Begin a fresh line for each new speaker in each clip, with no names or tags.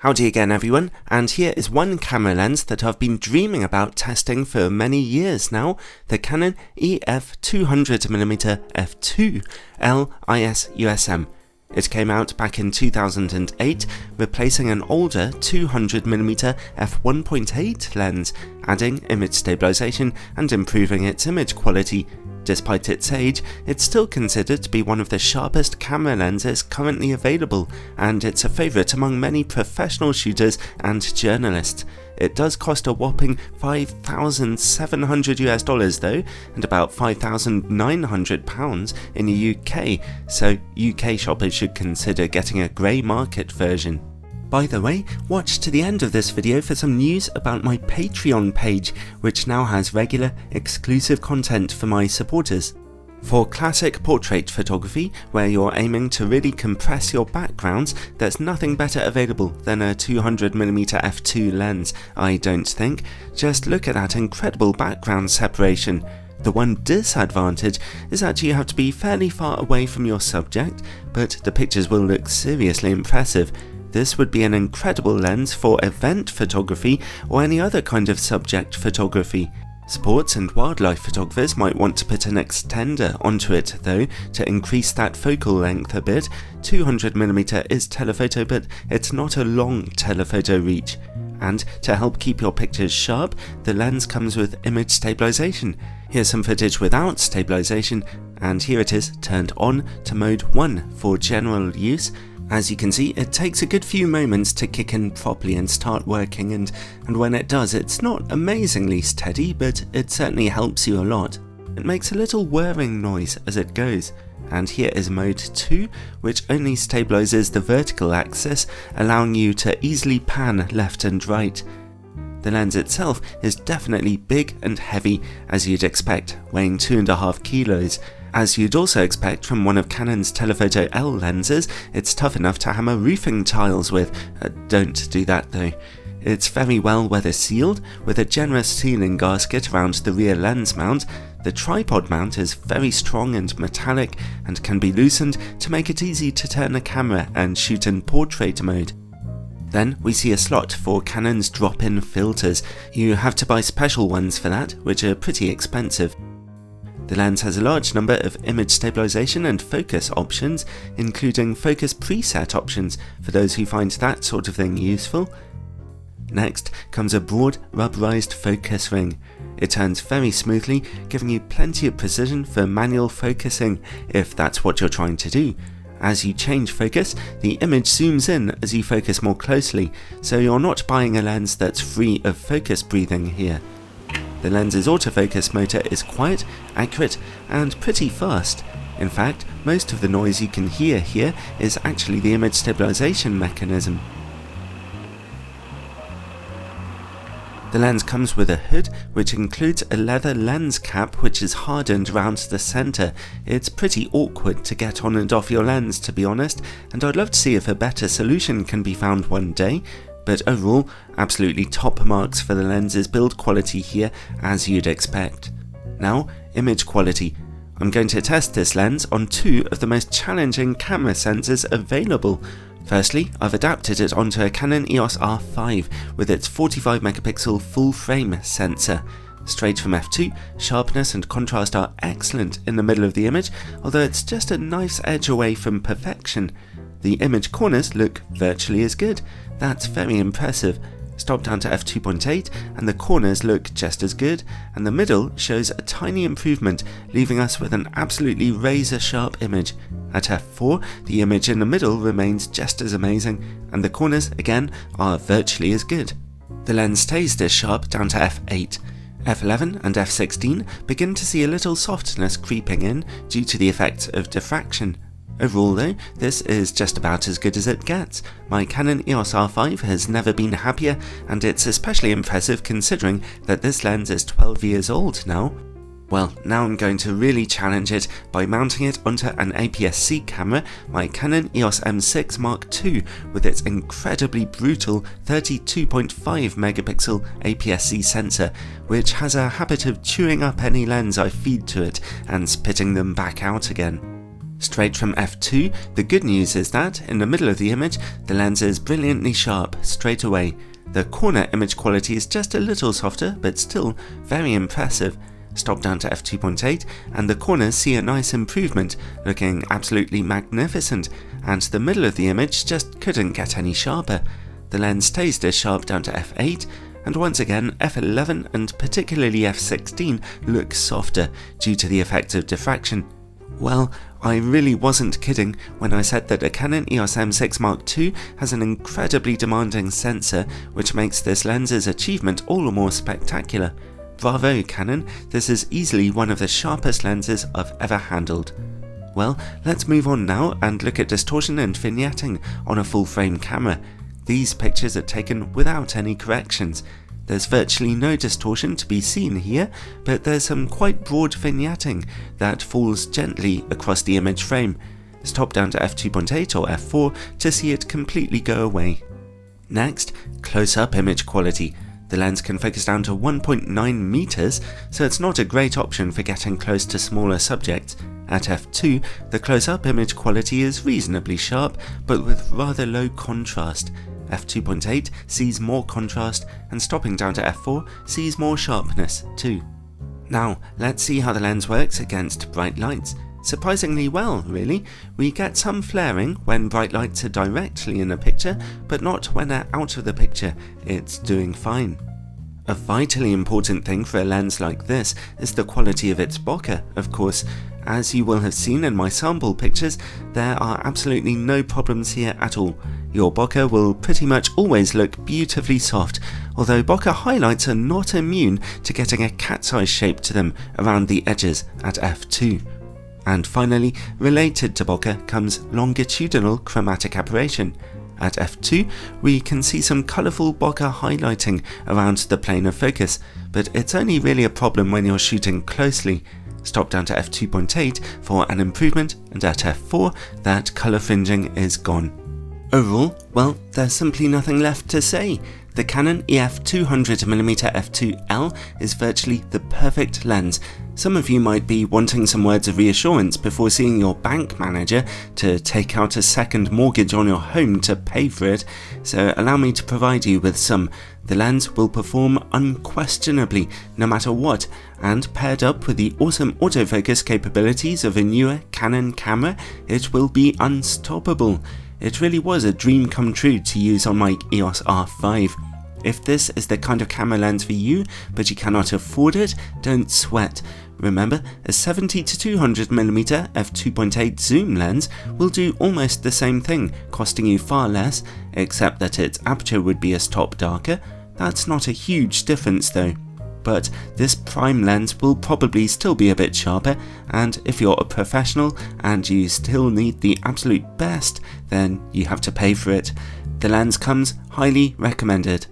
Howdy again everyone, and here is one camera lens that I've been dreaming about testing for many years now, the Canon EF 200mm f2 L IS USM. It came out back in 2008, replacing an older 200mm f1.8 lens, adding image stabilization and improving its image quality. Despite its age, it's still considered to be one of the sharpest camera lenses currently available, and it's a favourite among many professional shooters and journalists. It does cost a whopping $5,700 though, and about £5,900 in the UK, so UK shoppers should consider getting a grey market version. By the way, watch to the end of this video for some news about my Patreon page, which now has regular, exclusive content for my supporters. For classic portrait photography, where you're aiming to really compress your backgrounds, there's nothing better available than a 200mm f2 lens, I don't think. Just look at that incredible background separation. The one disadvantage is that you have to be fairly far away from your subject, but the pictures will look seriously impressive. This would be an incredible lens for event photography or any other kind of subject photography. Sports and wildlife photographers might want to put an extender onto it though, to increase that focal length a bit. 200mm is telephoto, but it's not a long telephoto reach. And to help keep your pictures sharp, the lens comes with image stabilization. Here's some footage without stabilization, and here it is turned on to mode 1 for general use. As you can see, it takes a good few moments to kick in properly and start working, and when it does, it's not amazingly steady, but it certainly helps you a lot. It makes a little whirring noise as it goes, and here is mode 2, which only stabilizes the vertical axis, allowing you to easily pan left and right. The lens itself is definitely big and heavy, as you'd expect, weighing 2.5 kilos. As you'd also expect from one of Canon's telephoto L lenses, it's tough enough to hammer roofing tiles with. Don't do that though. It's very well weather sealed, with a generous sealing gasket around the rear lens mount. The tripod mount is very strong and metallic, and can be loosened to make it easy to turn the camera and shoot in portrait mode. Then we see a slot for Canon's drop-in filters. You have to buy special ones for that, which are pretty expensive. The lens has a large number of image stabilization and focus options, including focus preset options for those who find that sort of thing useful. Next comes a broad rubberized focus ring. It turns very smoothly, giving you plenty of precision for manual focusing, if that's what you're trying to do. As you change focus, the image zooms in as you focus more closely, so you're not buying a lens that's free of focus breathing here. The lens's autofocus motor is quiet, accurate, and pretty fast. In fact, most of the noise you can hear here is actually the image stabilization mechanism. The lens comes with a hood, which includes a leather lens cap which is hardened around the centre. It's pretty awkward to get on and off your lens, to be honest, and I'd love to see if a better solution can be found one day. But overall, absolutely top marks for the lens's build quality here, as you'd expect. Now, image quality. I'm going to test this lens on two of the most challenging camera sensors available. Firstly, I've adapted it onto a Canon EOS R5 with its 45 megapixel full frame sensor. Straight from f2, sharpness and contrast are excellent in the middle of the image, although it's just a knife's edge away from perfection. The image corners look virtually as good. That's very impressive. Stop down to f2.8 and the corners look just as good, and the middle shows a tiny improvement, leaving us with an absolutely razor sharp image. At f4, the image in the middle remains just as amazing, and the corners, again, are virtually as good. The lens stays this sharp down to f8. f11 and f16 begin to see a little softness creeping in due to the effects of diffraction. Overall though, this is just about as good as it gets. My Canon EOS R5 has never been happier, and it's especially impressive considering that this lens is 12 years old now. Well, now I'm going to really challenge it by mounting it onto an aps-c camera, my Canon EOS M6 Mark II, with its incredibly brutal 32.5 megapixel aps-c sensor, which has a habit of chewing up any lens I feed to it and spitting them back out again. Straight from f2, the good news is that, in the middle of the image, the lens is brilliantly sharp straight away. The corner image quality is just a little softer, but still very impressive. Stop down to f2.8 and the corners see a nice improvement, looking absolutely magnificent, and the middle of the image just couldn't get any sharper. The lens stays this sharp down to f8, and once again f11 and particularly f16 look softer due to the effect of diffraction. Well, I really wasn't kidding when I said that a Canon EOS M6 Mark II has an incredibly demanding sensor, which makes this lens's achievement all the more spectacular. Bravo Canon, this is easily one of the sharpest lenses I've ever handled. Well, let's move on now and look at distortion and vignetting on a full frame camera. These pictures are taken without any corrections. There's virtually no distortion to be seen here, but there's some quite broad vignetting that falls gently across the image frame. Stop down to f2.8 or f4 to see it completely go away. Next, close-up image quality. The lens can focus down to 1.9 meters, so it's not a great option for getting close to smaller subjects. At f2, the close-up image quality is reasonably sharp, but with rather low contrast. f2.8 sees more contrast, and stopping down to f4 sees more sharpness too. Now, let's see how the lens works against bright lights. Surprisingly well, really. We get some flaring when bright lights are directly in the picture, but not when they're out of the picture. It's doing fine. A vitally important thing for a lens like this is the quality of its bokeh, of course. As you will have seen in my sample pictures, there are absolutely no problems here at all. Your bokeh will pretty much always look beautifully soft, although bokeh highlights are not immune to getting a cat's eye shape to them around the edges at f2. And finally, related to bokeh comes longitudinal chromatic aberration. At f2, we can see some colourful bokeh highlighting around the plane of focus, but it's only really a problem when you're shooting closely. Stop down to f2.8 for an improvement, and at f4, that colour fringing is gone. Overall, well, there's simply nothing left to say. The Canon EF 200mm f2L is virtually the perfect lens. Some of you might be wanting some words of reassurance before seeing your bank manager to take out a second mortgage on your home to pay for it, so allow me to provide you with some. The lens will perform unquestionably no matter what, and paired up with the awesome autofocus capabilities of a newer Canon camera, it will be unstoppable. It really was a dream come true to use on my EOS R5. If this is the kind of camera lens for you, but you cannot afford it, don't sweat. Remember, a 70-200mm f2.8 zoom lens will do almost the same thing, costing you far less, except that its aperture would be a stop darker. That's not a huge difference though. But this prime lens will probably still be a bit sharper, and if you're a professional and you still need the absolute best, then you have to pay for it. The lens comes highly recommended.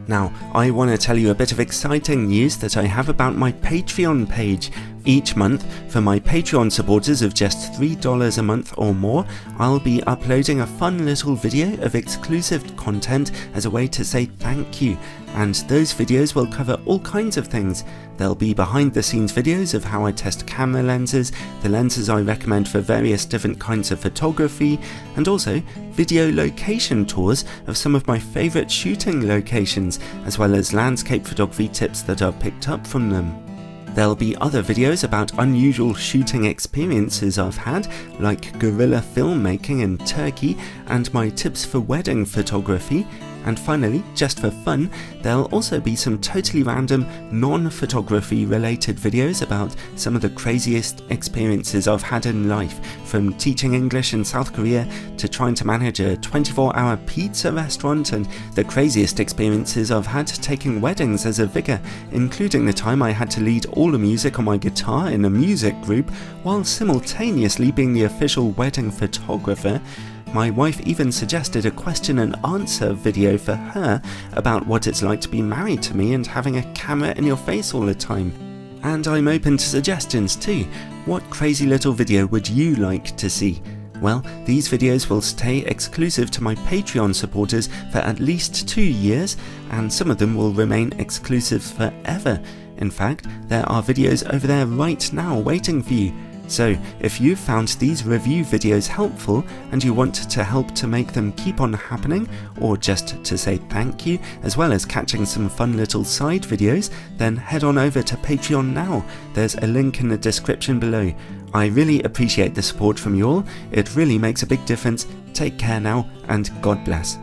Now, I want to tell you a bit of exciting news that I have about my Patreon page. Each month, for my Patreon supporters of just $3 a month or more, I'll be uploading a fun little video of exclusive content as a way to say thank you. And those videos will cover all kinds of things. There'll be behind the scenes videos of how I test camera lenses, the lenses I recommend for various different kinds of photography, and also video location tours of some of my favourite shooting locations, as well as landscape photography tips that I've picked up from them. There'll be other videos about unusual shooting experiences I've had, like guerrilla filmmaking in Turkey and my tips for wedding photography. And finally, just for fun, there'll also be some totally random, non-photography related videos about some of the craziest experiences I've had in life, from teaching English in South Korea to trying to manage a 24-hour pizza restaurant, and the craziest experiences I've had taking weddings as a vicar, including the time I had to lead all the music on my guitar in a music group while simultaneously being the official wedding photographer. My wife even suggested a question and answer video for her about what it's like to be married to me and having a camera in your face all the time. And I'm open to suggestions too. What crazy little video would you like to see? Well, these videos will stay exclusive to my Patreon supporters for at least 2 years, and some of them will remain exclusive forever. In fact, there are videos over there right now waiting for you. So if you found these review videos helpful and you want to help to make them keep on happening, or just to say thank you, as well as catching some fun little side videos, then head on over to Patreon now. There's a link in the description below. I really appreciate the support from you all. It really makes a big difference. Take care now, and God bless.